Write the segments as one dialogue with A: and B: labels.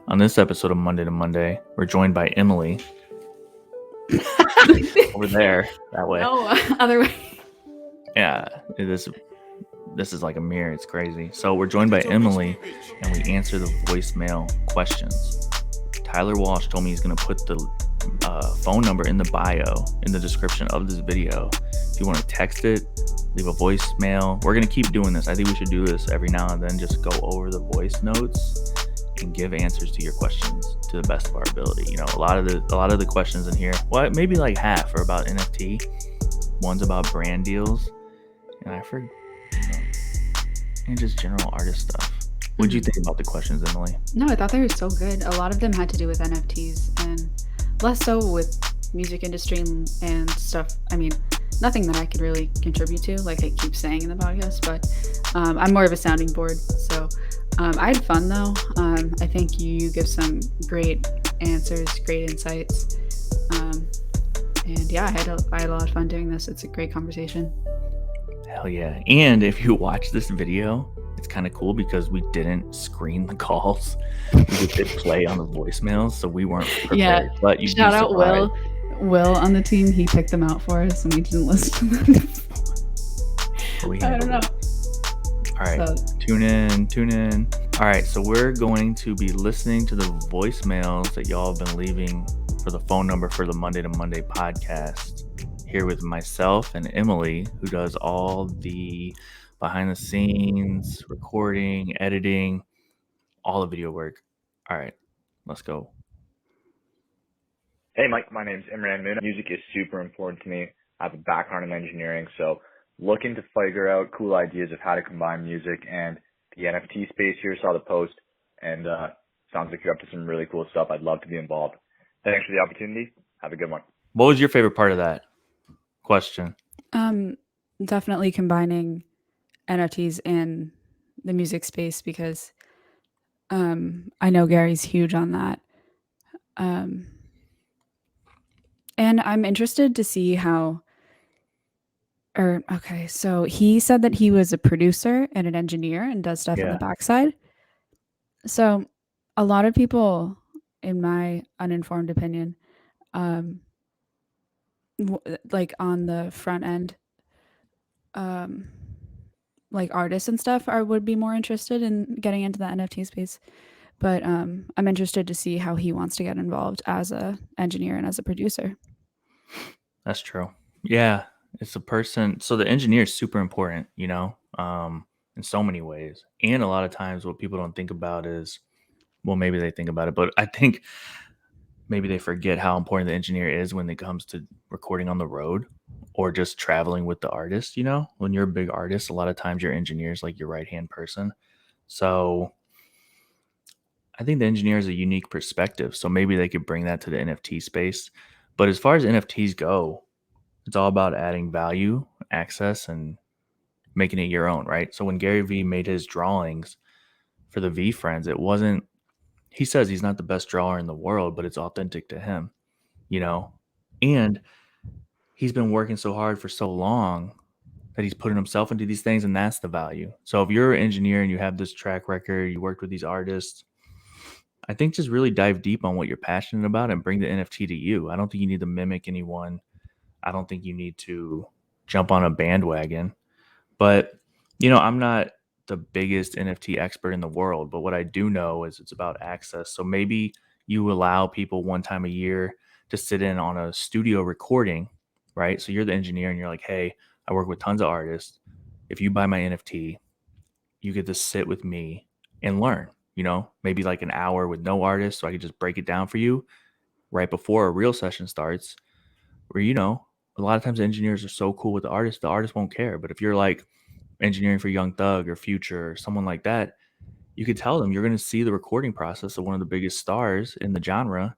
A: On this episode of Monday to Monday, we're joined by Emily over there, that way.
B: No, other way.
A: Yeah, this is like a mirror. It's crazy. So we're joined by Emily, and we answer the voicemail questions. Tyler Walsh told me he's going to put the phone number in the bio, in the description of this video. If you want to text it, leave a voicemail. We're going to keep doing this. I think we should do this every now and then, just go over the voice notes and give answers to your questions to the best of our ability. You know, a lot of the questions in here, well, maybe like half are about NFT. One's about brand deals, and I forget, and just general artist stuff. What'd you think about the questions, Emily?
B: No, I thought they were so good. A lot of them had to do with NFTs and less so with music industry and stuff. I mean, nothing that I could really contribute to, like I keep saying in the podcast, but I'm more of a sounding board. So I had fun though. I think you give some great answers, great insights. And yeah, I had a lot of fun doing this. It's a great conversation.
A: Hell yeah. And if you watch this video, it's kind of cool because we didn't screen the calls. We just did play on the voicemails, so we weren't prepared.
B: Yeah,
A: but you'd
B: shout
A: be
B: out
A: surprised.
B: Will on the team. He picked them out for us and we didn't listen to them. I don't know.
A: All right, so tune in. All right, so we're going to be listening to the voicemails that y'all have been leaving for the phone number for the Monday to Monday podcast, here with myself and Emily, who does all the behind the scenes, recording, editing, all the video work. All right, let's go.
C: Hey, Mike, my name's Imran Moon. Music is super important to me. I have a background in engineering, so looking to figure out cool ideas of how to combine music and the NFT space here. Saw the post, and sounds like you're up to some really cool stuff. I'd love to be involved. Thanks for the opportunity. Have a good one.
A: What was your favorite part of that question?
B: Definitely combining NFTs and the music space, because I know Gary's huge on that. And I'm interested to see how, so he said that he was a producer and an engineer and does stuff on the backside. So a lot of people, in my uninformed opinion, like on the front end, like artists and stuff would be more interested in getting into the NFT space. But I'm interested to see how he wants to get involved as a engineer and as a producer.
A: That's true. Yeah, it's a person. So the engineer is super important, you know, in so many ways. And a lot of times what people don't think about is, well, maybe they think about it, but I think maybe they forget how important the engineer is when it comes to recording on the road or just traveling with the artist. You know, when you're a big artist, a lot of times your engineer is like your right-hand person. So I think the engineer is a unique perspective. So maybe they could bring that to the NFT space. But as far as NFTs go, it's all about adding value, access, and making it your own, right? So when Gary Vee made his drawings for the V Friends, it wasn't, he says he's not the best drawer in the world, but it's authentic to him, you know? And he's been working so hard for so long that he's putting himself into these things, and that's the value. So if you're an engineer and you have this track record, you worked with these artists, I think just really dive deep on what you're passionate about and bring the NFT to you. I don't think you need to mimic anyone. I don't think you need to jump on a bandwagon. But, you know, I'm not the biggest NFT expert in the world, but what I do know is it's about access. So maybe you allow people one time a year to sit in on a studio recording, right? So you're the engineer and you're like, hey, I work with tons of artists. If you buy my NFT, you get to sit with me and learn, you know, maybe like an hour with no artist. So I could just break it down for you right before a real session starts, where, you know, a lot of times engineers are so cool with the artist won't care. But if you're like engineering for Young Thug or Future or someone like that, you could tell them you're going to see the recording process of one of the biggest stars in the genre,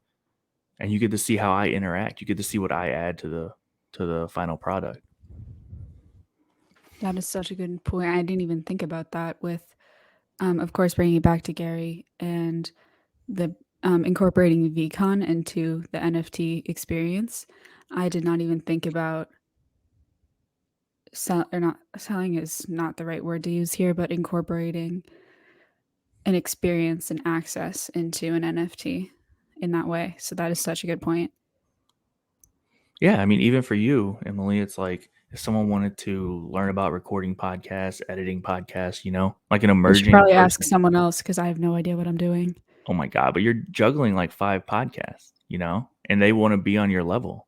A: and you get to see how I interact. You get to see what I add to the final product.
B: That is such a good point. I didn't even think about that with, of course, bringing it back to Gary and the incorporating VCon into the NFT experience. I did not even think about selling is not the right word to use here, but incorporating an experience and access into an NFT in that way. So that is such a good point.
A: Yeah, I mean, even for you, Emily, it's like if someone wanted to learn about recording podcasts, editing podcasts, like an
B: I should
A: emerging
B: probably ask
A: person.
B: someone else because I have no idea what I'm doing.
A: Oh my god, but you're juggling like 5 podcasts, and they wanna be on your level.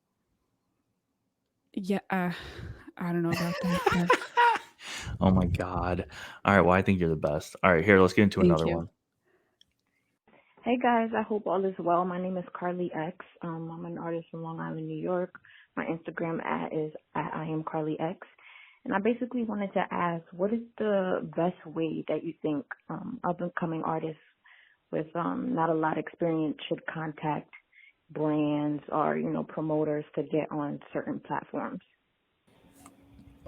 B: Yeah, I don't know about that, but
A: Oh my god. Alright, well, I think you're the best. Alright, here, let's get into
B: thank
A: another
B: you.
A: one.
D: Hey guys, I hope all is well. My name is Carly X. I'm an artist from Long Island, New York. My Instagram at is at I am Carly X. And I basically wanted to ask, what is the best way that you think up and coming artists with not a lot of experience should contact brands or, promoters to get on certain platforms?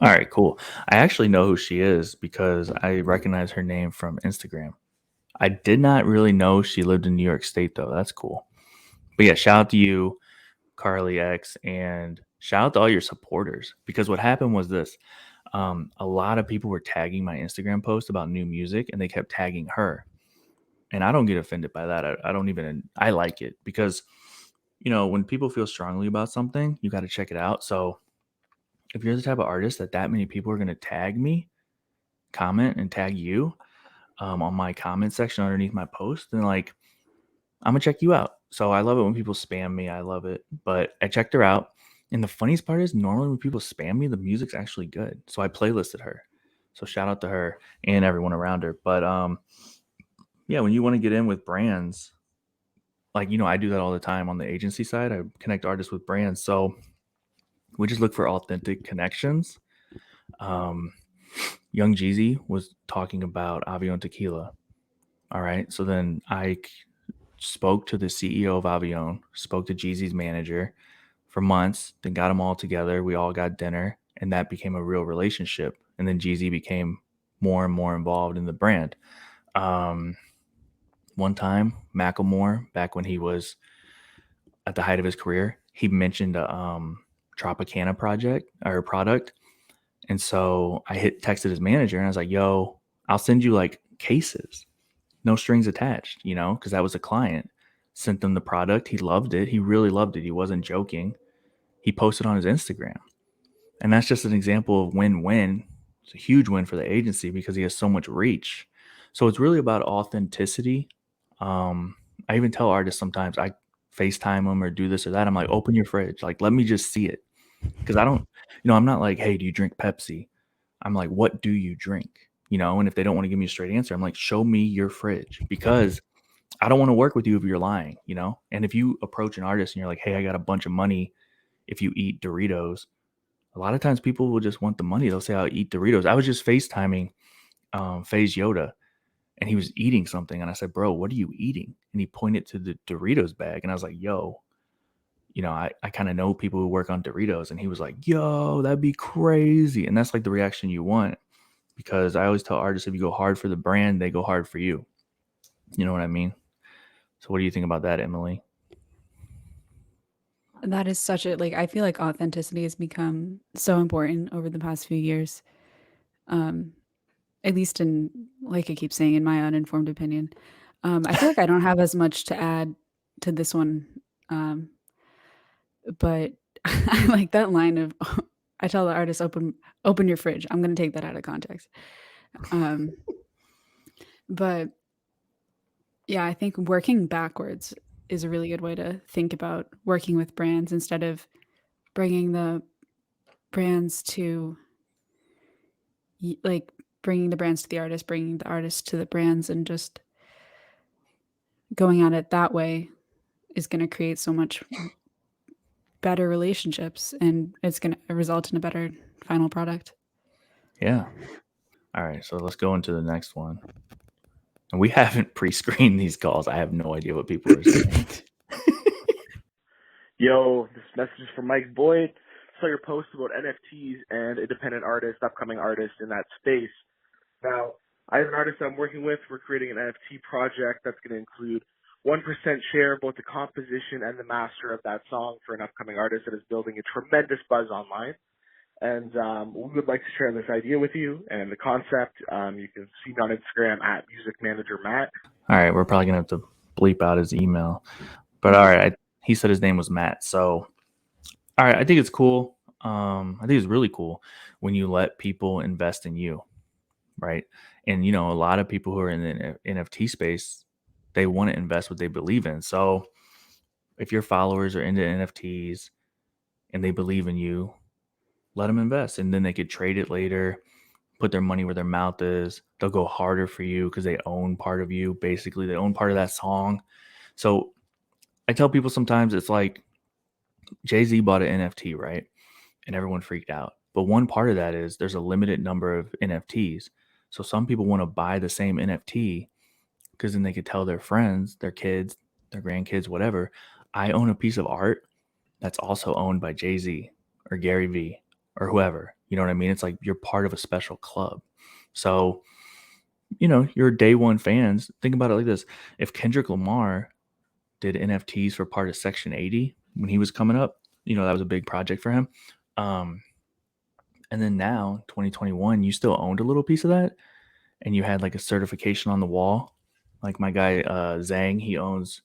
A: Alright, cool. I actually know who she is because I recognize her name from Instagram. I did not really know she lived in New York State, though. That's cool. But yeah, shout out to you, Carly X, and shout out to all your supporters because what happened was this. A lot of people were tagging my Instagram post about new music and they kept tagging her. And I don't get offended by that. I don't even, I like it because, when people feel strongly about something, you got to check it out. So if you're the type of artist that many people are going to tag me, comment and tag you on my comment section underneath my post, then like, I'm gonna check you out. So I love it when people spam me. I love it. But I checked her out. And the funniest part is normally when people spam me, the music's actually good. So I playlisted her. So shout out to her and everyone around her. But yeah, when you want to get in with brands, like I do that all the time on the agency side. I connect artists with brands. So we just look for authentic connections. Um Young Jeezy was talking about Avion Tequila. All right. So then I spoke to the CEO of Avion, spoke to Jeezy's manager for months, then got them all together. We all got dinner, and that became a real relationship. And then Jeezy became more and more involved in the brand. Um, One time, Macklemore, back when he was at the height of his career, he mentioned a Tropicana project or product. And so I texted his manager and I was like, yo, I'll send you like cases, no strings attached, because that was a client. Sent them the product. He loved it. He really loved it. He wasn't joking. He posted on his Instagram. And that's just an example of win-win. It's a huge win for the agency because he has so much reach. So it's really about authenticity. I even tell artists sometimes I FaceTime them or do this or that. I'm like, open your fridge. Like, let me just see it. Because I don't, I'm not like, hey, do you drink Pepsi? I'm like, what do you drink? And if they don't want to give me a straight answer, I'm like, show me your fridge because I don't want to work with you if you're lying. And if you approach an artist and you're like, hey, I got a bunch of money if you eat Doritos, a lot of times people will just want the money. They'll say, I'll eat Doritos. I was just FaceTiming FaZe Yoda and he was eating something. And I said, bro, what are you eating? And he pointed to the Doritos bag. And I was like, yo, I kind of know people who work on Doritos. And he was like, yo, that'd be crazy. And that's like the reaction you want because I always tell artists if you go hard for the brand, they go hard for you. You know what I mean? So what do you think about that, Emily?
B: That is such a like I feel like authenticity has become so important over the past few years. Um, at least in like I keep saying in my uninformed opinion. I feel like I don't have as much to add to this one. Um, but I like that line of I tell the artist open your fridge. I'm gonna take that out of context. Um, but yeah, I think working backwards is a really good way to think about working with brands instead of bringing the brands to like bringing the brands to the artist, bringing the artist to the brands, and just going at it that way is going to create so much better relationships and it's going to result in a better final product.
A: Yeah. All right. So let's go into the next one. And we haven't pre-screened these calls. I have no idea what people are saying.
E: Yo, this message is from Mike Boyd. Saw your post about NFTs and independent artists, upcoming artists in that space. Now, I have an artist I'm working with. We're creating an NFT project that's going to include 1% share of both the composition and the master of that song for an upcoming artist that is building a tremendous buzz online. And we would like to share this idea with you and the concept. You can see me on Instagram at Music Manager Matt.
A: All right, we're probably gonna have to bleep out his email, but all right, he said his name was Matt. So, all right, I think it's cool. I think it's really cool when you let people invest in you, right? And a lot of people who are in the NFT space, they want to invest what they believe in. So, if your followers are into NFTs and they believe in you, let them invest, and then they could trade it later, put their money where their mouth is. They'll go harder for you because they own part of you. Basically, they own part of that song. So I tell people sometimes it's like Jay-Z bought an NFT, right? And everyone freaked out. But one part of that is there's a limited number of NFTs. So some people want to buy the same NFT because then they could tell their friends, their kids, their grandkids, whatever, I own a piece of art that's also owned by Jay-Z or Gary Vee or whoever. You know what I mean? It's like you're part of a special club. So, your day one fans, think about it like this. If Kendrick Lamar did NFTs for part of Section 80 when he was coming up, that was a big project for him. And then now, 2021, you still owned a little piece of that and you had like a certification on the wall. Like my guy, Zhang, he owns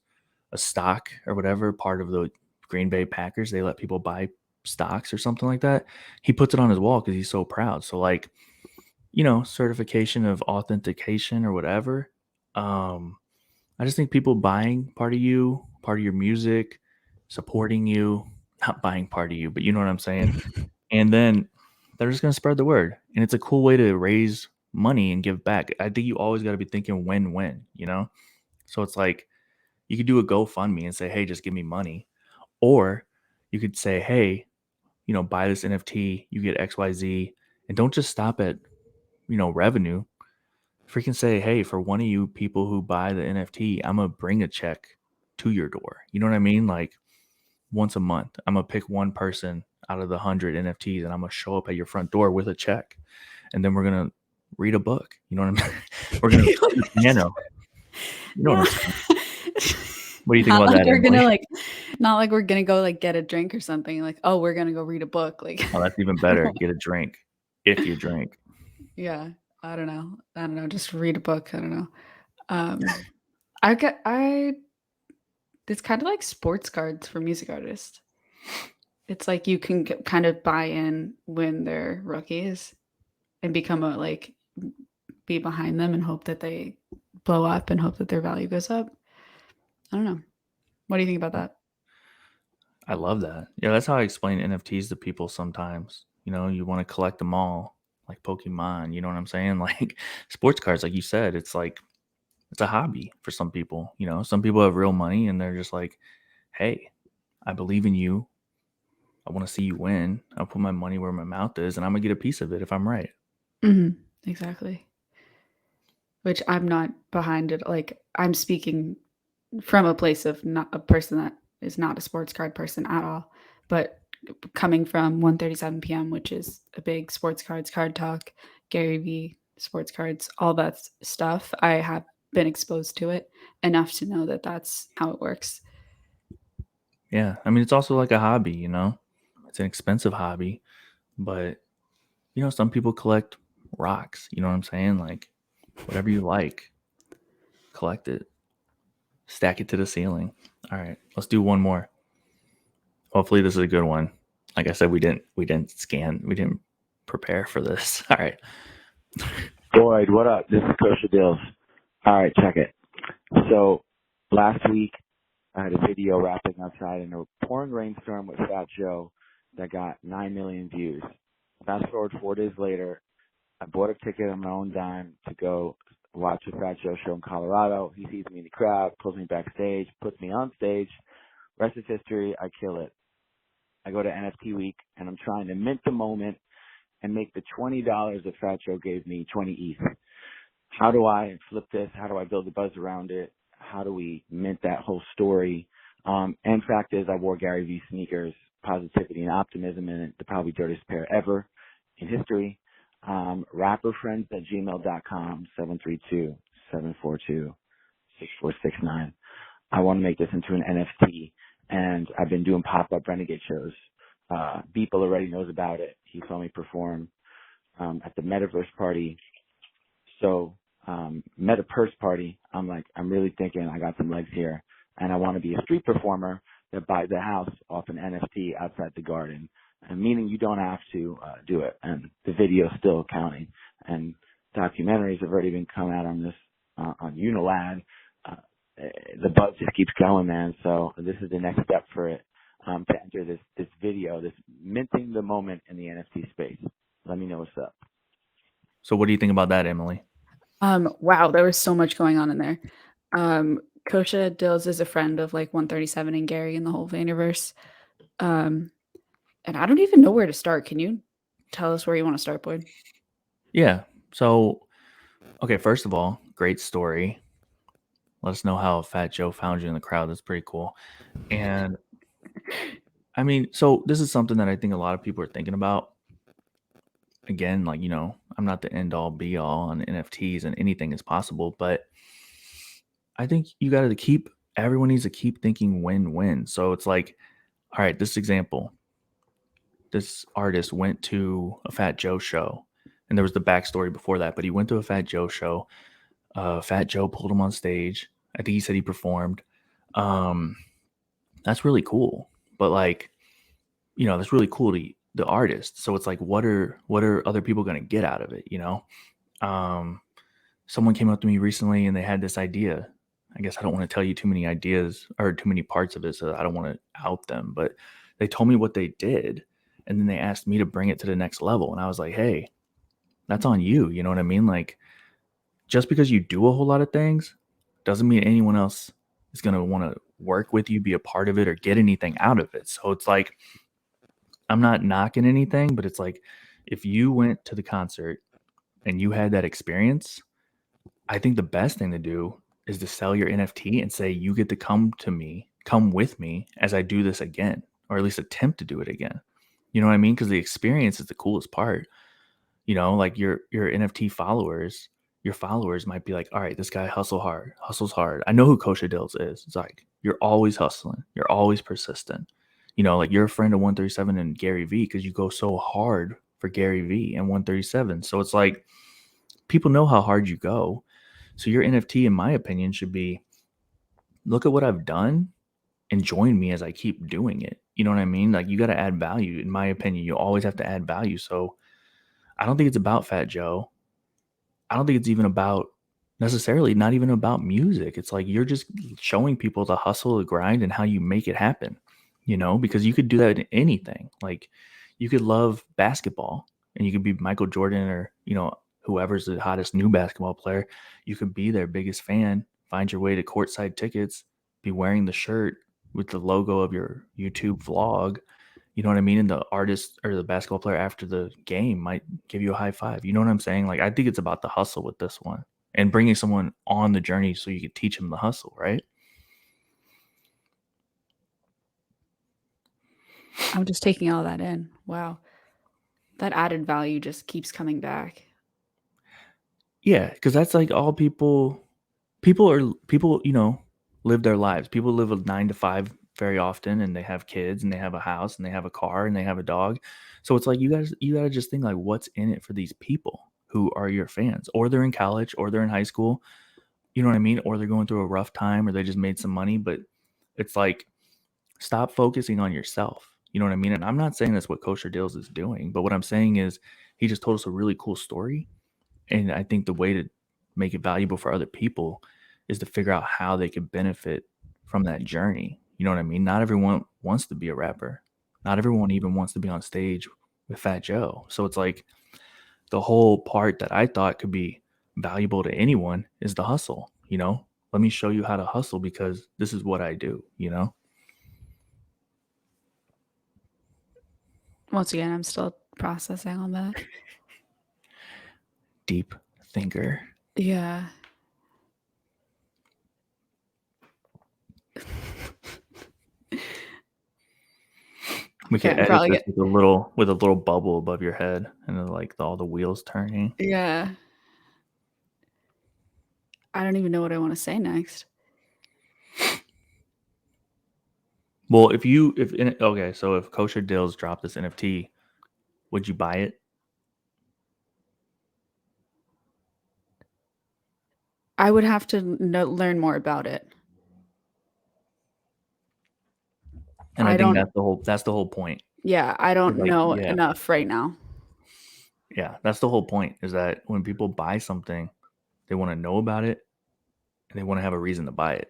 A: a stock or whatever, part of the Green Bay Packers. They let people buy stocks or something like that. He puts it on his wall because he's so proud. So like, certification of authentication or whatever. I just think people buying part of you, part of your music, supporting you, not buying part of you, but you know what I'm saying? And then they're just going to spread the word. And it's a cool way to raise money and give back. I think you always got to be thinking win-win. So it's like you could do a GoFundMe and say, hey, just give me money. Or you could say, hey, buy this NFT, you get XYZ. And don't just stop at, revenue. Freaking say, hey, for one of you people who buy the NFT, I'm going to bring a check to your door. You know what I mean? Like once a month, I'm going to pick one person out of the 100 NFTs and I'm going to show up at your front door with a check. And then we're going to read a book. You know what I mean? We're going to play the piano. You know what I'm saying? What do you think
B: Not
A: about
B: like
A: that,
B: we're gonna
A: Emily?
B: not like we're gonna go like get a drink or something. Like, oh, we're gonna go read a book. Like,
A: Oh, that's even better. Get a drink if you drink.
B: yeah, I don't know. Just read a book. I don't know. I it's kind of like sports cards for music artists. It's like you can kind of buy in when they're rookies and become be behind them and hope that they blow up and hope that their value goes up. I don't know. What do you think about that?
A: I love that. Yeah, that's how I explain NFTs to people sometimes. You want to collect them all like Pokemon. You know what I'm saying? Like sports cards, like you said, it's like it's a hobby for some people. Some people have real money and they're just like, hey, I believe in you. I want to see you win. I'll put my money where my mouth is and I'm going to get a piece of it if I'm right.
B: Exactly. Which I'm not behind it. Like, I'm speaking from a place of not a person that is not a sports card person at all, but coming from 1:37 p.m., which is a big sports cards, card talk, Gary Vee, sports cards, all that stuff. I have been exposed to it enough to know that that's how it works.
A: Yeah. I mean, it's also like a hobby, it's an expensive hobby, but, some people collect rocks. You know what I'm saying? Like whatever you like, collect it, stack it to the ceiling. All right. Let's do one more. Hopefully this is a good one. Like I said, we didn't prepare for this. All right.
F: Boyd, what up? This is Kosher Dills. All right, check it. So last week I had a video rapping outside in a pouring rainstorm with Fat Joe that got 9 million views. Fast forward 4 days later, I bought a ticket on my own dime to go watch a Fat Joe show in Colorado. He sees me in the crowd, pulls me backstage, puts me on stage. Rest is history. I kill it. I go to NFT week and I'm trying to mint the moment and make the $20 that Fat Joe gave me 20 ETH. How do I flip this? How do I build a buzz around it? How do we mint that whole story? And fact is, I wore Gary Vee sneakers, positivity and optimism in it, the probably dirtiest pair ever in history. Rapperfriends@gmail.com, 732-742-6469. I want to make this into an NFT, and I've been doing pop-up Renegade shows Beeple already knows about it. He saw me perform at the Metaverse party. So Metaverse party, I'm like, I'm really thinking I got some legs here, and I want to be a street performer that buys a house off an NFT outside the garden, and meaning you don't have to do it, and the video's still counting, and documentaries have already been coming out on this on Unilad. Uh, the buzz just keeps going, man. So this is the next step for it to enter this video, this minting the moment in the NFT space. Let me know what's up.
A: So what do you think about that, Emily?
B: Wow, there was so much going on in there. Kosha Dills is a friend of like 137 and Gary and the whole Vaynerverse. And I don't even know where to start. Can you tell us where you want to start, Boyd?
A: Yeah. So, okay, first of all, great story. Let us know how Fat Joe found you in the crowd. That's pretty cool. And I mean, so this is something that I think a lot of people are thinking about. Again, like, I'm not the end all be all on NFTs and anything is possible, but I think everyone needs to keep thinking win-win. So it's like, all right, this example, this artist went to a Fat Joe show, and there was the backstory before that, but he went to a Fat Joe show. Fat Joe pulled him on stage. I think he said he performed. That's really cool. But like, that's really cool to the artist. So it's like, what are other people going to get out of it? Someone came up to me recently and they had this idea. I guess I don't want to tell you too many ideas or too many parts of it, so I don't want to out them, but they told me what they did. And then they asked me to bring it to the next level. And I was like, hey, that's on you. You know what I mean? Like, just because you do a whole lot of things doesn't mean anyone else is going to want to work with you, be a part of it, or get anything out of it. So it's like, I'm not knocking anything, but it's like, if you went to the concert and you had that experience, I think the best thing to do is to sell your NFT and say, you get to come with me as I do this again, or at least attempt to do it again. You know what I mean? Because the experience is the coolest part. Like your NFT followers, your followers might be like, all right, this guy hustles hard. I know who Kosha Dills is. It's like, you're always hustling. You're always persistent. Like you're a friend of 137 and Gary V because you go so hard for Gary V and 137. So it's like, people know how hard you go. So your NFT, in my opinion, should be, look at what I've done and join me as I keep doing it. You know what I mean? Like, you got to add value. In my opinion, you always have to add value. So I don't think it's about Fat Joe. I don't think it's even about necessarily not even about music. It's like you're just showing people the hustle, the grind, and how you make it happen, because you could do that in anything. Like, you could love basketball and you could be Michael Jordan or, whoever's the hottest new basketball player. You could be their biggest fan, find your way to courtside tickets, be wearing the shirt with the logo of your YouTube vlog. You know what I mean? And the artist or the basketball player after the game might give you a high five. You know what I'm saying? Like, I think it's about the hustle with this one and bringing someone on the journey so you could teach them the hustle, right?
B: I'm just taking all that in. Wow. That added value just keeps coming back.
A: Yeah, because that's like all people, live their lives. People live a 9 to 5 very often, and they have kids and they have a house and they have a car and they have a dog. So it's like, you gotta just think like, what's in it for these people who are your fans, or they're in college or they're in high school, you know what I mean? Or they're going through a rough time or they just made some money, but it's like, stop focusing on yourself. You know what I mean? And I'm not saying that's what Kosher Deals is doing, but what I'm saying is he just told us a really cool story. And I think the way to make it valuable for other people is to figure out how they could benefit from that journey. You know what I mean? Not everyone wants to be a rapper. Not everyone even wants to be on stage with Fat Joe. So it's like, the whole part that I thought could be valuable to anyone is the hustle. Let me show you how to hustle because this is what I do.
B: Once again, I'm still processing on that.
A: Deep thinker.
B: Yeah.
A: We
B: Okay,
A: could
B: I'm
A: edit
B: probably
A: this with a little bubble above your head and then, like, all the wheels turning.
B: yeah. I don't even know what I want to say next.
A: Well, okay, so if Kosher Dills dropped this NFT, would you buy it?
B: I would have to learn more about it.
A: And I
B: I
A: think
B: don't.
A: that's the whole point.
B: Yeah, I
A: Is
B: don't
A: like,
B: know
A: yeah,
B: enough right now.
A: yeah, that's the whole point. Is that when people buy something, they want to know about it and they want to have a reason to buy it.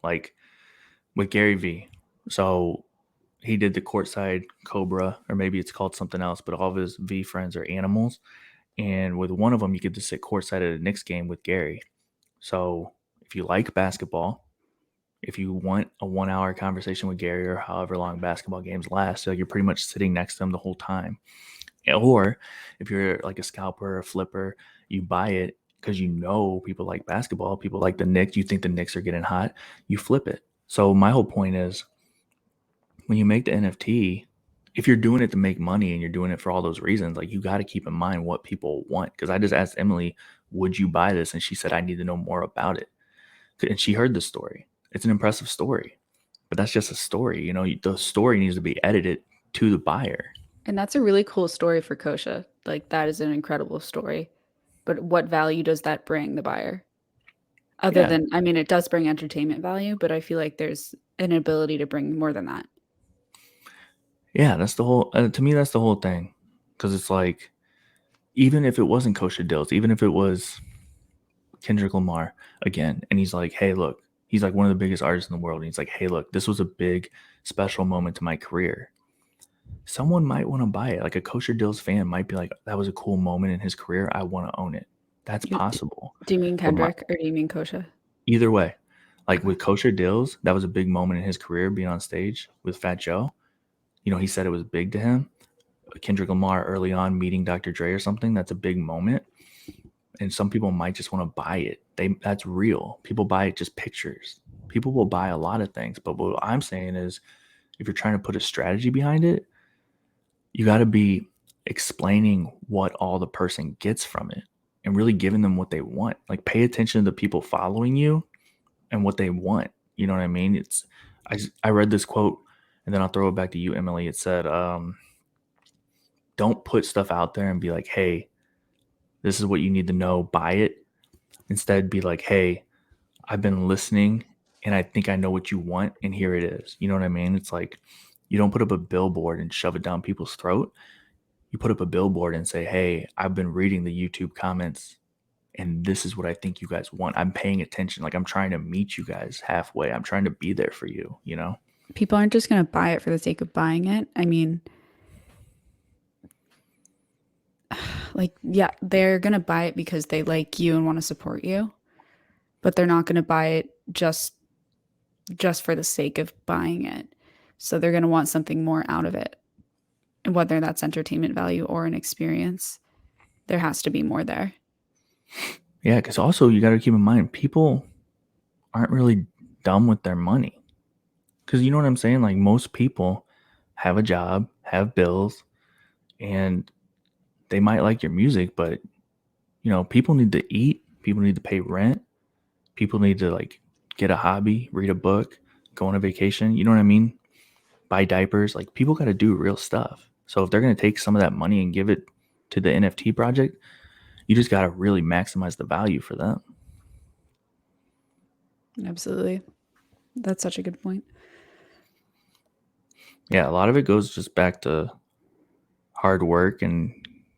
A: Like with Gary V. So he did the courtside Cobra, or maybe it's called something else, but all of his V friends are animals. And with one of them, you get to sit courtside at a Knicks game with Gary. So if you like basketball, if you want a 1 hour conversation with Gary or however long basketball games last, so you're pretty much sitting next to him the whole time. Or if you're like a scalper or a flipper, you buy it because you know people like basketball, people like the Knicks, you think the Knicks are getting hot, you flip it. So my whole point is when you make the NFT, if you're doing it to make money and you're doing it for all those reasons, like you got to keep in mind what people want. Because I just asked Emily, would you buy this? And she said, I need to know more about it. And she heard the story. It's an impressive story, but that's just a story. The story needs to be edited to the buyer.
B: And that's a really cool story for Kosha. Like that is an incredible story. But what value does that bring the buyer? Other
A: Yeah.
B: than, I mean, it does bring entertainment value, but I feel like there's an ability to bring more than that.
A: Yeah. That's the whole, to me, that's the whole thing. Cause it's like, even if it wasn't Kosher Dills, even if it was Kendrick Lamar again, and he's like, hey, look, he's like one of the biggest artists in the world. And he's like, hey, look, this was a big, special moment to my career. Someone might want to buy it. Like a Kosher Dills fan might be like, that was a cool moment in his career. I want to own it. That's
B: You,
A: possible.
B: do you mean
A: But
B: Kendrick or do you mean Kosha?
A: either way, like
B: Okay.
A: with Kosher Dills, that was a big moment in his career being on stage with Fat Joe. He said it was big to him. Kendrick Lamar early on meeting Dr. Dre or something, that's a big moment. And some people might just want to buy it. That's real. People buy it just pictures. People will buy a lot of things. But what I'm saying is if you're trying to put a strategy behind it, you got to be explaining what all the person gets from it and really giving them what they want. Like pay attention to the people following you and what they want. You know what I mean? I read this quote and then I'll throw it back to you, Emily. It said, don't put stuff out there and be like, hey, this is what you need to know, buy it. Instead, be like, hey, I've been listening and I think I know what you want and here it is. You know what I mean? It's like you don't put up a billboard and shove it down people's throat. You put up a billboard and say, hey, I've been reading the YouTube comments and this is what I think you guys want. I'm paying attention. Like I'm trying to meet you guys halfway. I'm trying to be there for you.
B: People aren't just going to buy it for the sake of buying it. I mean, like, yeah, they're going to buy it because they like you and want to support you, but they're not going to buy it just for the sake of buying it. So they're going to want something more out of it. And whether that's entertainment value or an experience, there has to be more there.
A: Yeah, because also you got to keep in mind, people aren't really dumb with their money. Because you know what I'm saying? Like most people have a job, have bills, and they might like your music, but people need to eat, people need to pay rent, people need to like get a hobby, read a book, go on a vacation, you know what I mean? Buy diapers, like people got to do real stuff. So if they're going to take some of that money and give it to the NFT project, you just got to really maximize the value for them.
B: Absolutely. That's such a good point.
A: Yeah, a lot of it goes just back to hard work and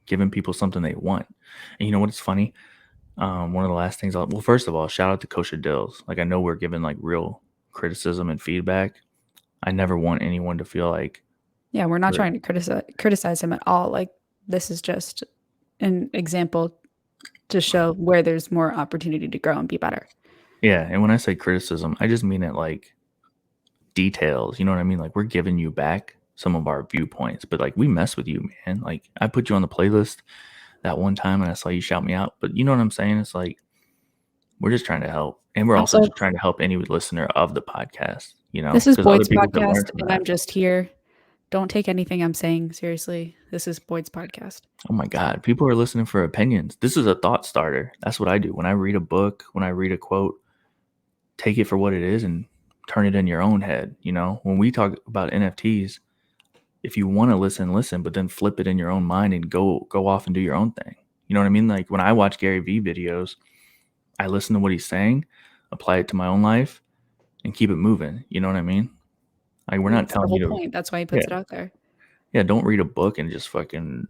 A: giving people something they want. And you know what's funny? One of the last things well, first of all, shout out to Kosher Dills. Like I know we're giving like real criticism and feedback. I never want anyone to feel like
B: Yeah, we're not trying to criticize him at all. Like this is just an example to show where there's more opportunity to grow and be better.
A: yeah. And when I say criticism, I just mean it like details. You know what I mean? Like we're giving you back some of our viewpoints, but like we mess with you, man. Like I put you on the playlist that one time and I saw you shout me out. But you know what I'm saying? It's like we're just trying to help. And we're also
B: Also,
A: just trying to help any listener of the podcast,
B: this is
A: because other
B: Boyd's
A: people can learn
B: podcast,
A: from
B: and
A: that.
B: I'm just here. Don't take anything I'm saying seriously. This is Boyd's podcast.
A: Oh my God. People are listening for opinions. This is a thought starter. That's what I do. When I read a book, when I read a quote, take it for what it is and turn it in your own head. When we talk about NFTs, if you want to listen, but then flip it in your own mind and go off and do your own thing. You know what I mean? Like when I watch Gary Vee videos, I listen to what he's saying, apply it to my own life, and keep it moving. You know what I mean? Like we're
B: And
A: not
B: that's the
A: telling
B: whole
A: you to,
B: point. That's why he puts
A: yeah,
B: it out there.
A: yeah. Don't read a book and just freaking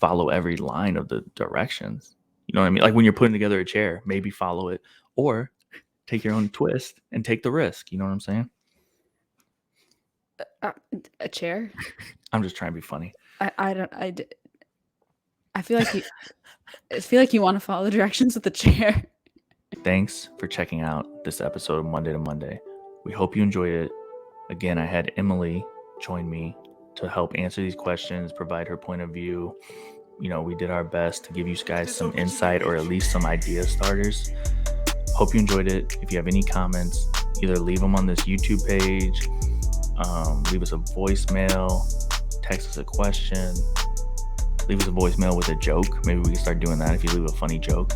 A: follow every line of the directions. You know what I mean? Like when you're putting together a chair, maybe follow it, or take your own twist and take the risk. You know what I'm saying?
B: Uh, a chair?
A: I'm just trying to be funny.
B: I don't. I feel like you want to follow the directions of the chair.
A: Thanks for checking out this episode of Monday to Monday. We hope you enjoyed it. Again, I had Emily join me to help answer these questions, provide her point of view. We did our best to give you guys some insight or at least some idea starters. Hope you enjoyed it. If you have any comments, either leave them on this YouTube page, leave us a voicemail, text us a question, leave us a voicemail with a joke. Maybe we can start doing that. If you leave a funny joke,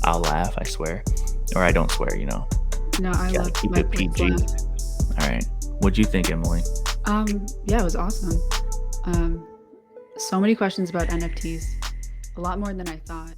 A: I'll laugh, I swear. Or I don't swear,
B: No, I love
A: keep
B: my
A: it PG.
B: laugh.
A: All right. What'd you think, Emily?
B: Yeah, it was awesome. So many questions about NFTs, a lot more than I thought.